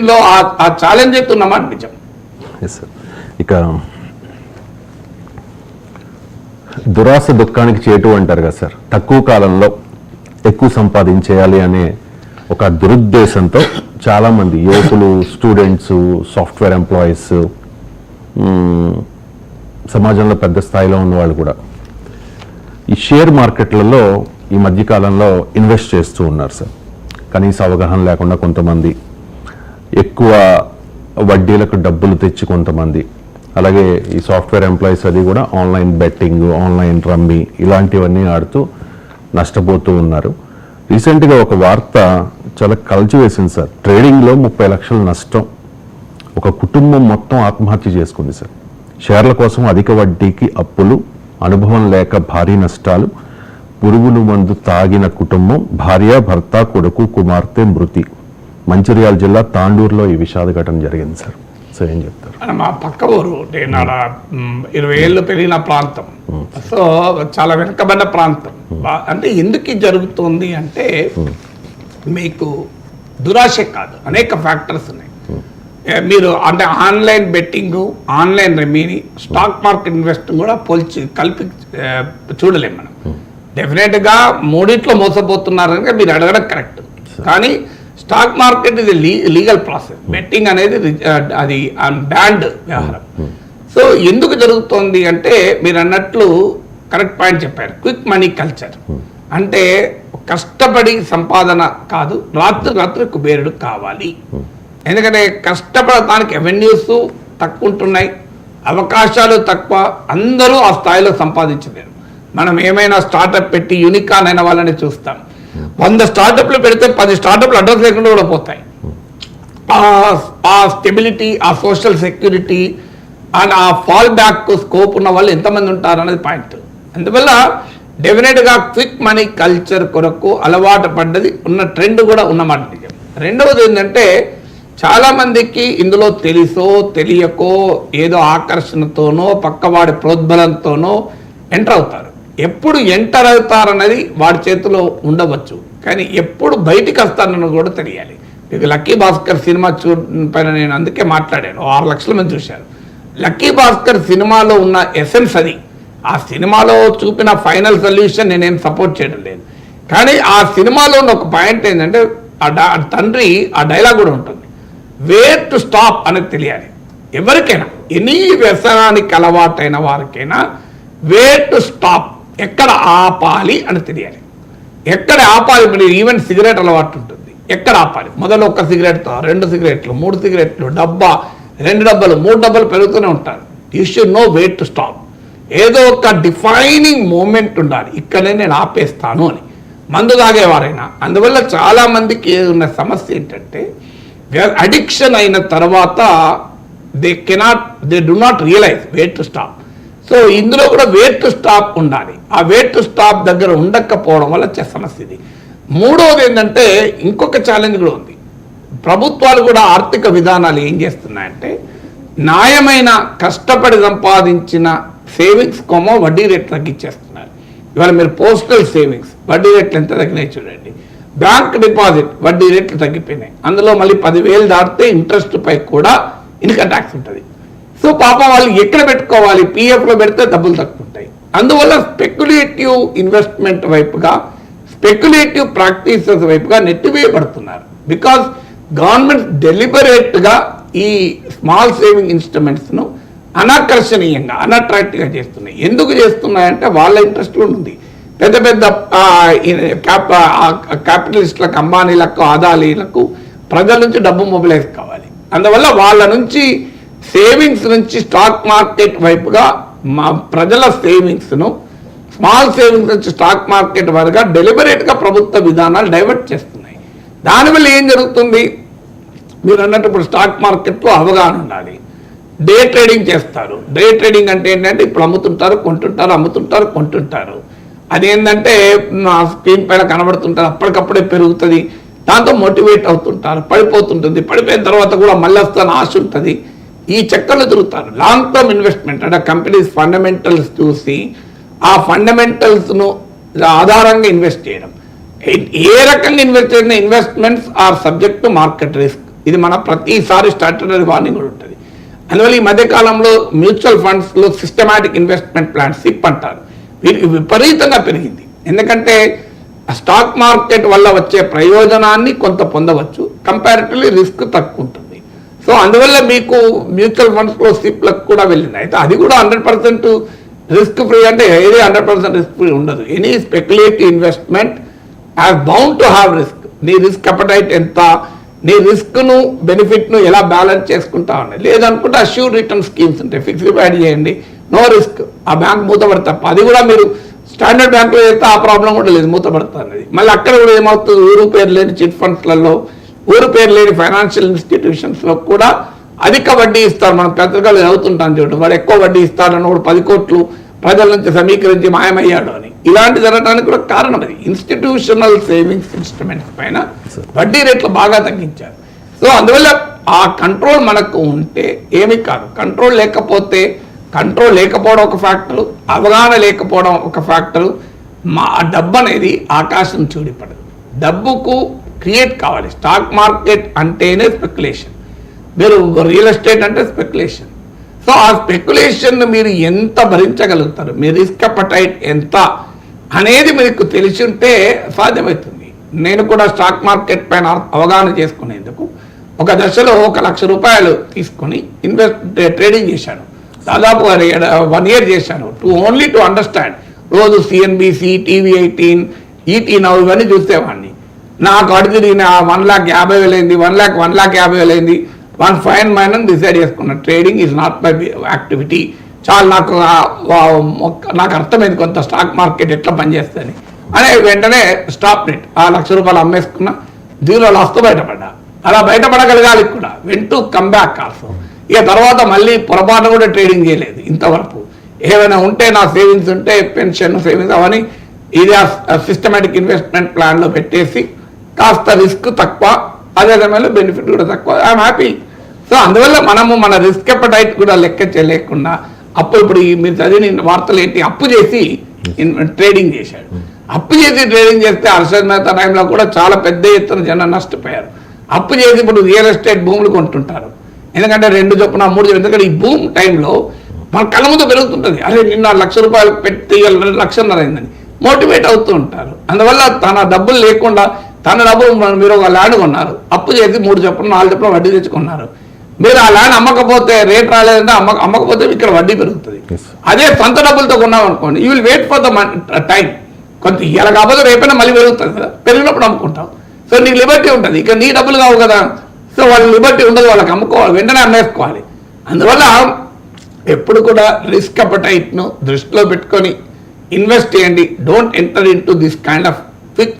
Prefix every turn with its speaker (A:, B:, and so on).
A: లో ఆ ఛాలెంజ్ అయితే ఉన్నమాట నిజం.
B: ఇక దురాశ దుఃఖానికి చేటు అంటారు కదా సార్, తక్కువ కాలంలో ఎక్కువ సంపాదించేయాలి అనే ఒక దురుద్దేశంతో చాలామంది యువకులు, స్టూడెంట్స్, సాఫ్ట్వేర్ ఎంప్లాయీస్, సమాజంలో పెద్ద స్థాయిలో ఉన్న వాళ్ళు కూడా ఈ షేర్ మార్కెట్లలో ఈ మధ్యకాలంలో ఇన్వెస్ట్ చేస్తూ ఉన్నారు సార్. కనీస అవగాహన లేకుండా కొంతమంది, ఎక్కువ వడ్డీలకు డబ్బులు తెచ్చి కొంతమంది, అలాగే ఈ సాఫ్ట్వేర్ ఎంప్లాయీస్ అది కూడా ఆన్లైన్ బెట్టింగ్, ఆన్లైన్ రమ్మీ ఇలాంటివన్నీ ఆడుతూ నష్టపోతూ ఉన్నారు. రీసెంట్గా ఒక వార్త చాలా కలిచివేసింది సార్. ట్రేడింగ్లో 30 లక్షల నష్టం, ఒక కుటుంబం మొత్తం ఆత్మహత్య చేసుకుంది సార్. షేర్ల కోసం అధిక వడ్డీకి అప్పులు, అనుభవం లేక భారీ నష్టాలు, పురుగులు మందు తాగిన కుటుంబం, భార్య, భర్త, కొడుకు, కుమార్తె మృతి. మంచిర్యాల జిల్లా తాండూరులో ఈ విషాద ఘటన జరిగింది సార్. సో ఏం చెప్తారు?
A: మా పక్క ఊరు, నేను 20 ఏళ్ళు పెరిగిన ప్రాంతం. సో చాలా వెనుకబడిన ప్రాంతం. అంటే ఎందుకు జరుగుతుంది అంటే మీకు దురాశ కాదు, అనేక ఫ్యాక్టర్స్ ఉన్నాయి. మీరు అంటే ఆన్లైన్ బెట్టింగ్, ఆన్లైన్ రెమీని, స్టాక్ మార్కెట్ ఇన్వెస్టింగ్ కూడా కలిపి చూడలేము మనం. డెఫినెట్గా మూడిట్లో మోసపోతున్నారు కనుక మీరు అడగడం కరెక్ట్. కానీ స్టాక్ మార్కెట్ ఇది లీగల్ ప్రాసెస్. బెట్టింగ్ అనేది అది బ్యాండ్ వ్యవహారం. సో ఎందుకు జరుగుతోంది అంటే మీరు అన్నట్లు కరెక్ట్ పాయింట్ చెప్పారు. క్విక్ మనీ కల్చర్ అంటే కష్టపడి సంపాదన కాదు, రాత్రి కుబేరుడు కావాలి. ఎందుకంటే కష్టపడటానికి అవెన్యూస్ తక్కువ ఉంటున్నాయి, అవకాశాలు తక్కువ, అందరూ ఆ స్థాయిలో సంపాదించలేరు. మనం ఏమైనా స్టార్టప్ పెట్టి యూనికాన్ అయిన వాళ్ళని చూస్తాం. 100 స్టార్టప్లు పెడితే 10 స్టార్టప్లు అడ్రస్ లేకుండా కూడా పోతాయి. ఆ స్టెబిలిటీ, ఆ సోషల్ సెక్యూరిటీ అండ్ ఆ ఫాల్ బ్యాక్ స్కోప్ ఉన్న వాళ్ళు ఎంతమంది ఉంటారు అనేది పాయింట్. అందువల్ల డెఫినెట్గా క్విక్ మనీ కల్చర్ కొరకు అలవాటు పడ్డది ఉన్న ట్రెండ్ కూడా ఉన్నమాట నిజం. రెండవది ఏంటంటే చాలామందికి ఇందులో తెలుసో తెలియకో ఏదో ఆకర్షణతోనో పక్కవాడి ప్రోద్బలంతోనో ఎంటర్ అవుతారు. ఎప్పుడు ఎంటర్ అవుతారన్నది వాడి చేతిలో ఉండవచ్చు, కానీ ఎప్పుడు బయటికి వస్తారన్నది కూడా తెలియాలి. మీకు లక్కీ భాస్కర్ సినిమా పైన నేను అందుకే మాట్లాడాను. 6 లక్షల మంది చూశారు. లక్కీ భాస్కర్ సినిమాలో ఉన్న ఎసెన్స్ అది. ఆ సినిమాలో చూపిన ఫైనల్ సొల్యూషన్ నేనేం సపోర్ట్ చేయడం లేదు, కానీ ఆ సినిమాలో ఉన్న ఒక పాయింట్ ఏంటంటే ఆ తండ్రి ఆ డైలాగ్ కూడా ఉంటుంది, వేర్ టు స్టాప్ అనేది తెలియాలి ఎవరికైనా. ఎనీ వ్యసనానికి అలవాటైన వారికైనా వేర్ టు స్టాప్, ఎక్కడ ఆపాలి అని తెలియాలి. ఎక్కడ ఆపాలి? ఇప్పుడు ఈవెన్ సిగరెట్ అలవాటు ఉంటుంది, ఎక్కడ ఆపాలి? మొదలు 1 సిగరెట్తో 2 సిగరెట్లు, 3 సిగరెట్లు, డబ్బా, 2 డబ్బాలు, 3 డబ్బాలు పెరుగుతూనే ఉంటారు. You should know where to stop. ఏదో ఒక డిఫైనింగ్ మూమెంట్ ఉండాలి, ఇక్కడనే నేను ఆపేస్తాను అని. మందు తాగేవారైనా. అందువల్ల చాలామందికి ఉన్న సమస్య ఏంటంటే అడిక్షన్ అయిన తర్వాత they do not realise where to stop. So ఇందులో కూడా వేర్ టు స్టాప్ ఉండాలి. ఆ వేర్ టు స్టాప్ దగ్గర ఉండకపోవడం వల్ల సమస్య ఇది. మూడవది ఏంటంటే ఇంకొక ఛాలెంజ్ కూడా ఉంది. ప్రభుత్వాలు కూడా ఆర్థిక విధానాలు ఏం చేస్తున్నాయంటే న్యాయమైన కష్టపడి సంపాదించిన సేవింగ్స్ వడ్డీ రేట్లు తగ్గించేస్తున్నారు. ఇవాళ మీరు పోస్టల్ సేవింగ్స్ వడ్డీ రేట్లు ఎంత తగ్గినాయి చూడండి. బ్యాంక్ డిపాజిట్ వడ్డీ రేట్లు తగ్గిపోయినాయి. అందులో మళ్ళీ 10,000 దాటితే ఇంట్రెస్ట్ పై కూడా ఇన్కమ్ ట్యాక్స్ ఉంటుంది. సో పాపం వాళ్ళు ఎక్కడ పెట్టుకోవాలి? పిఎఫ్లో పెడితే డబ్బులు తక్కువ ఉంటాయి. అందువల్ల స్పెక్యులేటివ్ ఇన్వెస్ట్మెంట్ వైపుగా, స్పెక్యులేటివ్ ప్రాక్టీసెస్ వైపుగా నెట్టివేయబడుతున్నారు. బికాస్ గవర్నమెంట్ డెలిబరేట్గా ఈ స్మాల్ సేవింగ్ ఇన్స్ట్రుమెంట్స్ను అనాకర్షణీయంగా, అన్అట్రాక్టివ్గా చేస్తున్నాయి. ఎందుకు చేస్తున్నాయంటే వాళ్ళ ఇంట్రెస్ట్ ఉంది. పెద్ద పెద్ద క్యాపిటలిస్టులకు, అంబానీలకు, ఆదానీలకు ప్రజల నుంచి డబ్బు మొబిలైజ్ కావాలి. అందువల్ల వాళ్ళ నుంచి సేవింగ్స్ నుంచి స్టాక్ మార్కెట్ వైపుగా ప్రజల సేవింగ్స్ను, స్మాల్ సేవింగ్స్ నుంచి స్టాక్ మార్కెట్ వరకు డెలిబరేట్గా ప్రభుత్వ విధానాలు డైవర్ట్ చేస్తున్నాయి. దానివల్ల ఏం జరుగుతుంది? మీరు అన్నట్టు ఇప్పుడు స్టాక్ మార్కెట్లో అవగాహన ఉండాలి. డే ట్రేడింగ్ చేస్తారు. డే ట్రేడింగ్ అంటే ఏంటంటే ఇప్పుడు అమ్ముతుంటారు, కొంటుంటారు, అమ్ముతుంటారు, కొంటుంటారు. అదేంటంటే స్క్రీన్ పైన కనబడుతుంటారు, అప్పటికప్పుడే పెరుగుతుంది, దాంతో మోటివేట్ అవుతుంటారు, పడిపోతుంటుంది, పడిపోయిన తర్వాత కూడా మళ్ళీ వస్తాను ఆశ ఉంటుంది. ఈ చక్కర్లు తిరుగుతారు. లాంగ్ టర్మ్ ఇన్వెస్ట్మెంట్ అంటే కంపెనీస్ ఫండమెంటల్స్ చూసి ఆ ఫండమెంటల్స్ను ఆధారంగా ఇన్వెస్ట్ చేయడం. ఏ రకంగా ఇన్వెస్ట్ చేసిన investments are subject to market risk. ఇది మన ప్రతిసారి స్టాట్యుటరీ వార్నింగ్ కూడా ఉంటుంది. అందువల్ల ఈ మధ్యకాలంలో మ్యూచువల్ ఫండ్స్లో సిస్టమాటిక్ ఇన్వెస్ట్మెంట్ ప్లాన్ సిప్ అంటారు, వీరికి విపరీతంగా పెరిగింది. ఎందుకంటే స్టాక్ మార్కెట్ వల్ల వచ్చే ప్రయోజనాన్ని కొంత పొందవచ్చు, కంపారిటివ్లీ రిస్క్ తక్కువ ఉంటుంది. సో అందువల్ల మీకు మ్యూచువల్ ఫండ్స్లో సిప్లకు కూడా వెళ్ళింది. అయితే అది కూడా 100% రిస్క్ ఫ్రీ అంటే ఏది 100% రిస్క్ ఫ్రీ ఉండదు. Any speculative investment has bound to have risk. నీ రిస్క్ అపటైట్ ఎంత, నీ రిస్క్ను బెనిఫిట్ను ఎలా బ్యాలెన్స్ చేసుకుంటా ఉన్నాయి. లేదనుకుంటే అష్యూర్ రిటర్న్ స్కీమ్స్ ఉంటాయి, ఫిక్స్డ్ డిపాజిట్ చేయండి, నో రిస్క్, ఆ బ్యాంక్ మూతపడి తప్ప. అది కూడా మీరు స్టాండర్డ్ బ్యాంకులో చేస్తే ఆ ప్రాబ్లం కూడా లేదు, మూతపడుతుంది. మళ్ళీ అక్కడ కూడా ఏమవుతుంది, ఊరు పేరు లేని చిట్ ఫండ్స్లలో, ఊరు పేరు లేని ఫైనాన్షియల్ ఇన్స్టిట్యూషన్స్లో కూడా అధిక వడ్డీ ఇస్తారు. మనం పత్రికలు చదువుతుంటాం చూడండి, వాడు ఎక్కువ వడ్డీ ఇస్తాడని కూడా 10 కోట్లు ప్రజల నుంచి సమీకరించి మాయమయ్యాడు అని. ఇలాంటి జరగడానికి కూడా కారణం అది. ఇన్స్టిట్యూషనల్ సేవింగ్స్ ఇన్స్ట్రుమెంట్స్ పైన వడ్డీ రేట్లు బాగా తగ్గించారు. సో అందువల్ల ఆ కంట్రోల్ మనకు ఉంటే ఏమీ కాదు. కంట్రోల్ లేకపోవడం ఒక ఫ్యాక్టరు, అవగాహన లేకపోవడం ఒక ఫ్యాక్టరు. మా డబ్బు అనేది ఆకాశం చూడిపడదు, డబ్బుకు క్రియేట్ కావాలి. స్టాక్ మార్కెట్ అంటేనే స్పెక్యులేషన్, మీరు రియల్ ఎస్టేట్ అంటే స్పెక్యులేషన్. సో ఆ స్పెక్యులేషన్ మీరు ఎంత భరించగలుగుతారు, మీ రిస్క్ అపటైట్ ఎంత అనేది మీకు తెలిసి ఉంటే సాధ్యమవుతుంది. నేను కూడా స్టాక్ మార్కెట్ పైన అవగాహన చేసుకునేందుకు ఒక దశలో 1 లక్ష రూపాయలు తీసుకొని ట్రేడింగ్ చేశాను. దాదాపు 1 year చేశాను, ఓన్లీ టు అండర్స్టాండ్. రోజు CNBC, TV18, ET Now ఇవన్నీ చూసేవాడిని. నాకు అడిగిన 1,50,000 అయింది, 1,50,000 అయింది. వన్ ఫైన్ మైండ్ డిసైడ్ చేసుకున్న trading is not my activity. చాలా నాకు అర్థమైంది కొంత స్టాక్ మార్కెట్ ఎట్లా పనిచేస్తుంది అనే వెంటనే స్టాప్ నెట్ ₹1,00,000 అమ్మేసుకున్నా, 0 లాస్తో బయటపడ్డా. అలా బయటపడగలగాలి కూడా, వెంటూ కమ్బ్యాక్ ఆల్సో. ఇక తర్వాత మళ్ళీ పొరపాటు కూడా ట్రేడింగ్ చేయలేదు ఇంతవరకు. ఏమైనా ఉంటే నా సేవింగ్స్ ఉంటే పెన్షన్ సేవింగ్స్ అవన్నీ ఇది సిస్టమేటిక్ ఇన్వెస్ట్మెంట్ ప్లాన్లో పెట్టేసి కాస్త రిస్క్ తక్కువ, అదే సమయంలో బెనిఫిట్ కూడా తక్కువ. I'm happy. సో అందువల్ల మనము మన రిస్క్ అపటైట్ కూడా లెక్క చేయలేకుండా ఇప్పుడు మీరు చదివిన వార్తలు ఏంటి, అప్పు చేసి ట్రేడింగ్ చేశాడు. అప్పు చేసి ట్రేడింగ్ చేస్తే హర్షద్ మెహతా టైంలో కూడా చాలా పెద్ద ఎత్తున జనం నష్టపోయారు. అప్పు చేసి ఇప్పుడు రియల్ ఎస్టేట్ భూములు కొంటుంటారు, ఎందుకంటే 2 చొప్పున 3 చొప్పున. ఎందుకంటే ఈ భూమి టైంలో మన కళ్ళ ముందు పెరుగుతుంటుంది, అరే నిన్న ₹1,00,000 పెట్టి ₹1,50,000 అయిందని మోటివేట్ అవుతూ ఉంటారు. అందువల్ల తన డబ్బులు లేకుండా తన డబ్బులు మీరు ఒక ల్యాండ్ కొన్నారు, అప్పు చేసి 3 చొప్పున 4 చొప్పున వడ్డీ తెచ్చుకున్నారు. మీరు ఆ ల్యాండ్ అమ్మకపోతే, రేట్ రాలేదంటే అమ్మకపోతే ఇక్కడ వడ్డీ పెరుగుతుంది. అదే సొంత డబ్బులతో కొన్నాం అనుకోండి, you will wait for the time. కొంత ఇలా కాకపోతే రేపైనా మళ్ళీ పెరుగుతుంది కదా, పెరిగినప్పుడు అమ్ముకుంటాం. సో నీకు లిబర్టీ ఉంటుంది, ఇక నీ డబ్బులు కావు కదా. సో వాళ్ళ లిబర్టీ ఉండదు, వాళ్ళకి అమ్ముకోవాలి, వెంటనే అమ్మేసుకోవాలి. అందువల్ల ఎప్పుడు కూడా రిస్క్ అపటైట్ను దృష్టిలో పెట్టుకొని ఇన్వెస్ట్ చేయండి. Don't enter in to this kind of